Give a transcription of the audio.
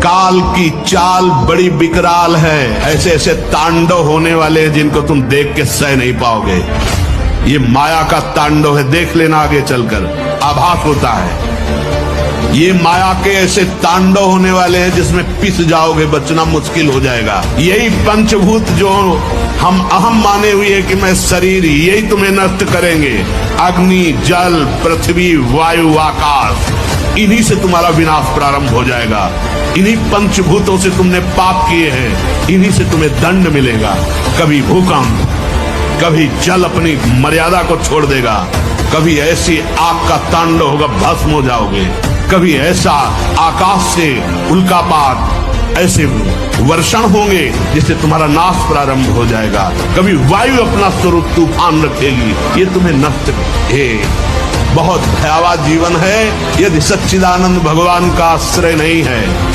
काल की चाल बड़ी विकराल है। ऐसे ऐसे तांडव होने वाले हैं जिनको तुम देख के सह नहीं पाओगे। ये माया का तांडव है, देख लेना आगे चलकर आभास होता है। ये माया के ऐसे तांडव होने वाले हैं जिसमें पिस जाओगे, बचना मुश्किल हो जाएगा। यही पंचभूत जो हम अहम माने हुए है कि मैं शरीर, यही तुम्हें नष्ट करेंगे। अग्नि, जल, पृथ्वी, वायु, आकाश, इन्हीं से तुम्हारा विनाश प्रारंभ हो जाएगा। इन्हीं पंचभूतों से तुमने पाप किए हैं, इन्हीं से तुम्हें दंड मिलेगा। कभी भूकंप, कभी जल अपनी मर्यादा को छोड़ देगा, कभी ऐसी आग का तांडव होगा, भस्म हो जाओगे। कभी ऐसा आकाश से उल्कापात, ऐसे वर्षण होंगे जिससे तुम्हारा नाश प्रारंभ हो जाएगा। कभी वायु अपना स्वरूप तूफान रखेगी, ये तुम्हें नष्ट है। बहुत भयावह जीवन है यदि सच्चिदानंद भगवान का आश्रय नहीं है।